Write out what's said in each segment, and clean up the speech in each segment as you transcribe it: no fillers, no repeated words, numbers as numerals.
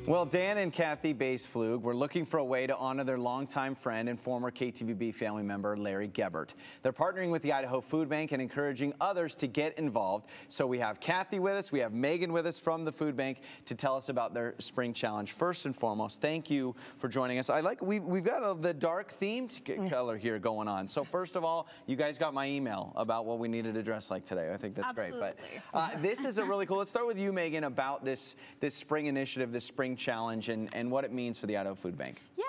Well, Dan and Kathy Bassflug were looking for a way to honor their longtime friend and former KTVB family member, Larry Gebert. They're partnering with the Idaho Food Bank and encouraging others to get involved. So we have Kathy with us, we have Megan with us from the Food Bank to tell us about their spring challenge. First and foremost, thank you for joining us. We've got the dark themed color here going on. So first of all, you guys got my email about what we needed to dress like today. I think that's Absolutely. great. But this is a really cool. Let's start with you, Megan, about this spring initiative, this spring challenge, and what it means for the Idaho Food Bank. Yeah,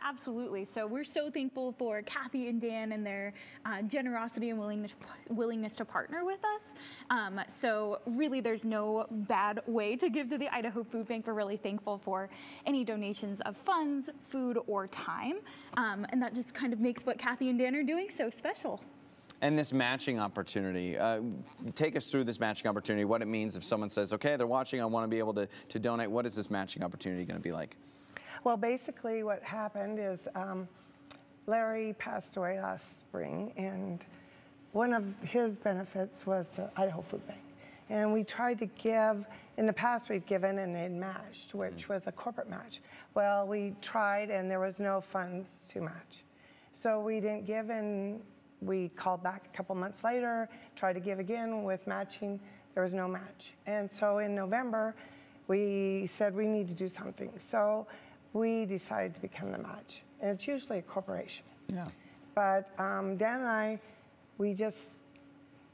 absolutely. So we're so thankful for Kathy and Dan and their generosity and willingness to partner with us. So really there's no bad way to give to the Idaho Food Bank. We're really thankful for any donations of funds, food, or time. And that just kind of makes what Kathy and Dan are doing so special. And this matching opportunity, take us through this matching opportunity, what it means if someone says, okay, they're watching, I want to be able to donate. What is this matching opportunity going to be like? Well, basically what happened is Larry passed away last spring, and one of his benefits was the Idaho Food Bank. And we tried to give, in the past we've given and they'd matched, which was a corporate match. Well, we tried and there was no funds to match. So we didn't give, and we called back a couple months later, tried to give again with matching. There was no match. And so in November, we said we need to do something. So we decided to become the match. And it's usually a corporation. Yeah. But Dan and I, we just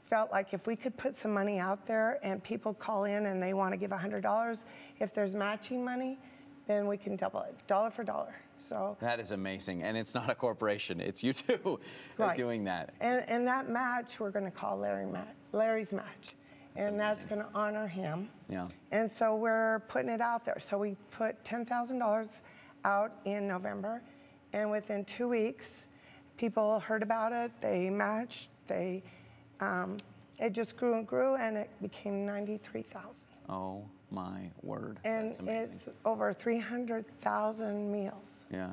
felt like if we could put some money out there and people call in and they want to give $100, if there's matching money, then we can double it, dollar for dollar. So that is amazing, and it's not a corporation; it's you two right. doing that. And that match we're going to call Larry's match, and that's going to honor him. Yeah. And so we're putting it out there. So we put $10,000 out in November, and within 2 weeks, people heard about it. They matched. It just grew and grew, and it became 93,000. Oh my word. And it's over 300,000 meals. Yeah.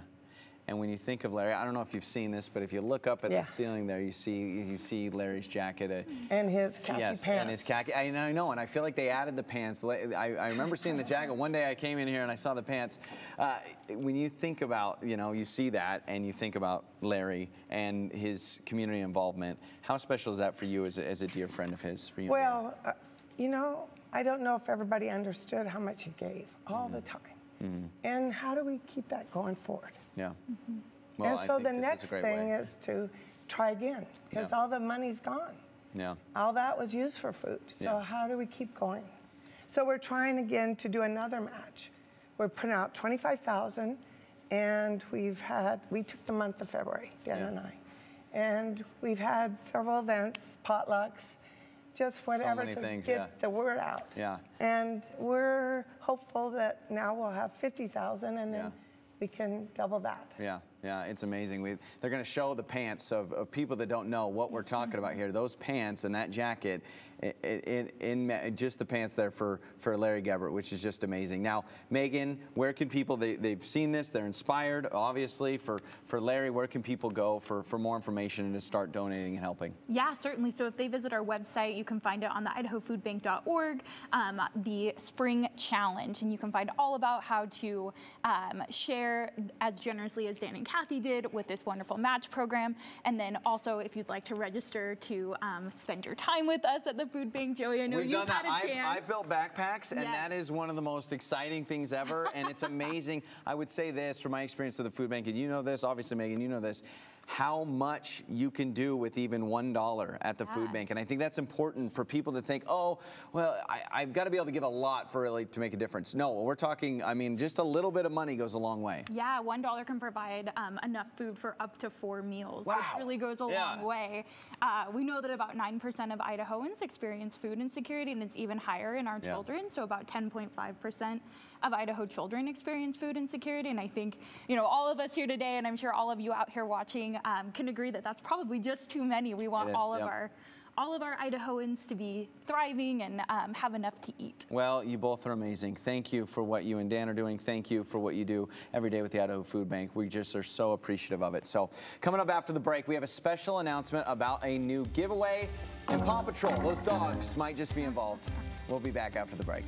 And when you think of Larry, I don't know if you've seen this, but if you look up at the ceiling there, you see Larry's jacket. And his khaki pants. Yes, and his khaki. I know, and I feel like they added the pants. I remember seeing the jacket. One day I came in here and I saw the pants. When you think about, you see that and you think about Larry and his community involvement, how special is that for you as a dear friend of his? For you? Well, I don't know if everybody understood how much he gave all the time. And how do we keep that going forward? Yeah. Well, and so the next thing is to try again, because all the money's gone. Yeah. All that was used for food. So how do we keep going? So we're trying again to do another match. We're putting out $25,000, and we took the month of February, Dan and I. And we've had several events, potlucks, just whatever to get the word out. Yeah. And we're hopeful that now we'll have 50,000, and then we can double that. Yeah, yeah, it's amazing. They're going to show the pants of people that don't know what we're talking about here. Those pants and that jacket, just the pants there for Larry Gebert, which is just amazing. Now, Megan, where can people, they've seen this, they're inspired, obviously, for Larry. Where can people go for more information and to start donating and helping? Yeah, certainly. So if they visit our website, you can find it on the idahofoodbank.org, the Spring Challenge, and you can find all about how to share as generously as Dan and Kathy did with this wonderful match program. And then also, if you'd like to register to spend your time with us at the Food Bank, Joey, I know you've had a chance. I've built backpacks, and that is one of the most exciting things ever, and it's amazing. I would say this from my experience with the Food Bank, and you know this, obviously, Megan, you know this, how much you can do with even $1 at the Food Bank. And I think that's important for people to think, oh, well, I've got to be able to give a lot for really to make a difference. No, we're talking, I mean, just a little bit of money goes a long way. Yeah, $1 can provide enough food for up to 4 meals, which really goes a long way. We know that about 9% of Idahoans experience food insecurity, and it's even higher in our children. So about 10.5% of Idaho children experience food insecurity. And I think, all of us here today, and I'm sure all of you out here watching, can agree that that's probably just too many. We want all of our Idahoans to be thriving and have enough to eat. Well, you both are amazing. Thank you for what you and Dan are doing. Thank you for what you do every day with the Idaho Food Bank. We just are so appreciative of it. So coming up after the break, we have a special announcement about a new giveaway, and Paw Patrol, those dogs might just be involved. We'll be back after the break.